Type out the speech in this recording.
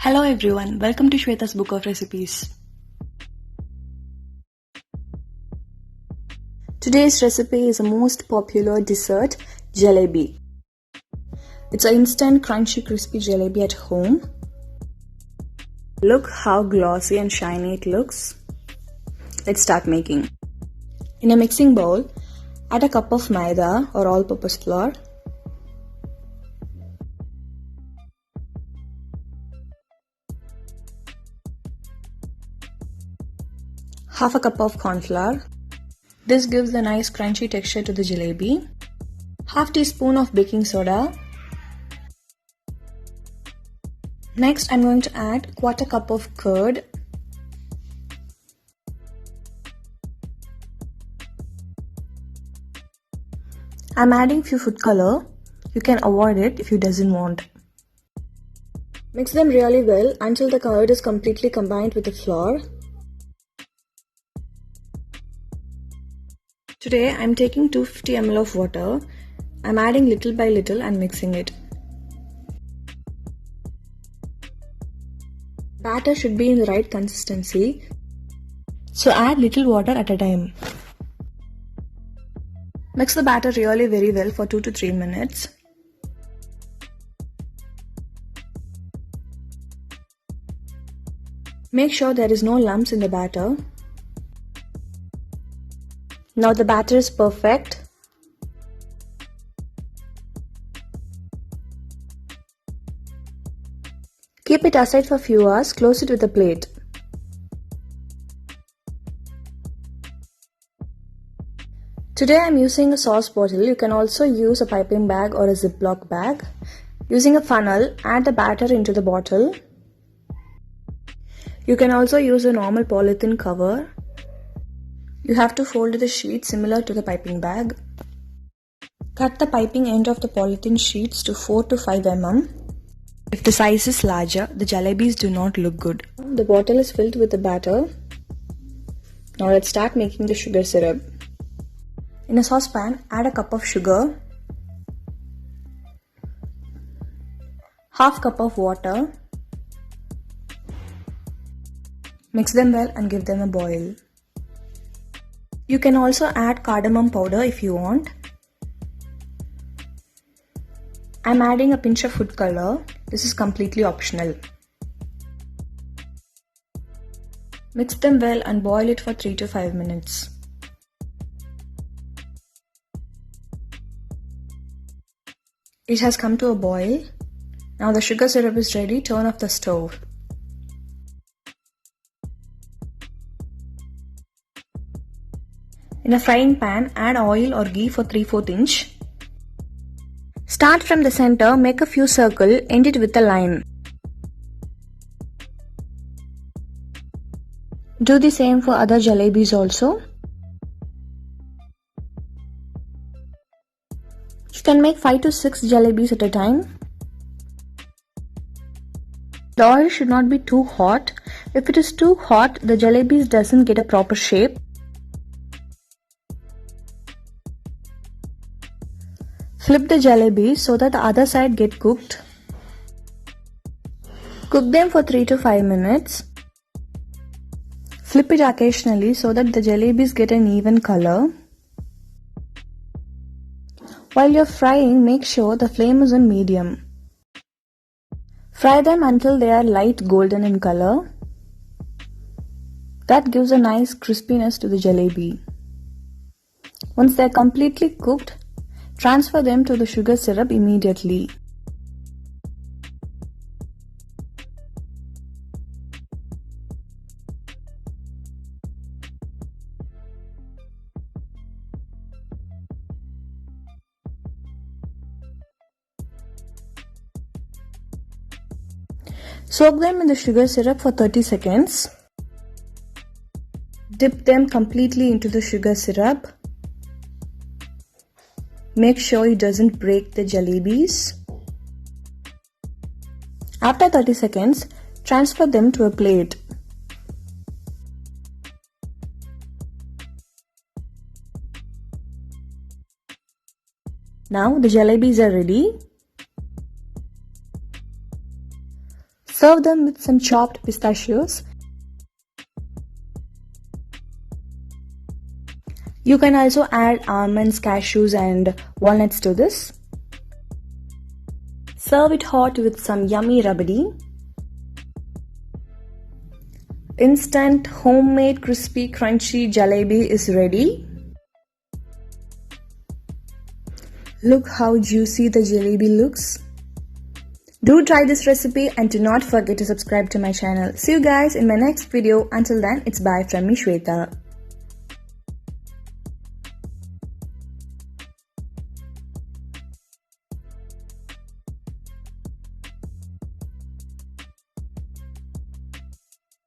Hello everyone, welcome to Swethha's Book of Recipes. Today's recipe is a most popular dessert, jalebi. It's an instant crunchy crispy jalebi at home. Look how glossy and shiny it looks. Let's start making. In a mixing bowl, add a cup of Maida or all-purpose flour, half a cup of corn flour. This gives a nice crunchy texture to the jalebi. Half teaspoon of baking soda. Next, I'm going to add quarter cup of curd. I'm adding few food color. You can avoid it if you doesn't want. Mix them really well until the curd is completely combined with the flour. Today I'm taking 250 ml of water. I'm adding little by little and mixing it. Batter should be in the right consistency, so add little water at a time. Mix the batter really very well for 2 to 3 minutes. Make sure there is no lumps in the batter. Now the batter is perfect. Keep it aside for a few hours, close it with a plate. Today I am using a sauce bottle. You can also use a piping bag or a Ziploc bag. Using a funnel, add the batter into the bottle. You can also use a normal polythene cover. You have to fold the sheet similar to the piping bag. Cut the piping end of the polythene sheets to 4 to 5 mm. If the size is larger, the jalebis do not look good. The bottle is filled with the batter. Now let's start making the sugar syrup. In a saucepan, add a cup of sugar, half cup of water. Mix them well and give them a boil. You can also add cardamom powder if you want. I'm adding a pinch of food color. This is completely optional. Mix them well and boil it for 3 to 5 minutes. It has come to a boil. Now the sugar syrup is ready. Turn off the stove. In a frying pan, add oil or ghee for 3/4 inch. Start from the center, make a few circles, end it with a line. Do the same for other jalebis also. You can make 5 to 6 jalebis at a time. The oil should not be too hot. If it is too hot, the jalebis doesn't get a proper shape. Flip the jalebi so that the other side get cooked. Cook them for 3 to 5 minutes. Flip it occasionally so that the jalebis get an even color. While you're frying, make sure the flame is on medium. Fry them until they are light golden in color. That gives a nice crispiness to the jalebi. Once they are completely cooked, transfer them to the sugar syrup immediately. Soak them in the sugar syrup for 30 seconds. Dip them completely into the sugar syrup. Make sure it doesn't break the jalebis. After 30 seconds, transfer them to a plate. Now the jalebis are ready. Serve them with some chopped pistachios. You can also add almonds, cashews and walnuts to this. Serve it hot with some yummy rabadi. Instant homemade crispy crunchy jalebi is ready. Look how juicy the jalebi looks. Do try this recipe and do not forget to subscribe to my channel. See you guys in my next video. Until then, it's bye from me, Shweta.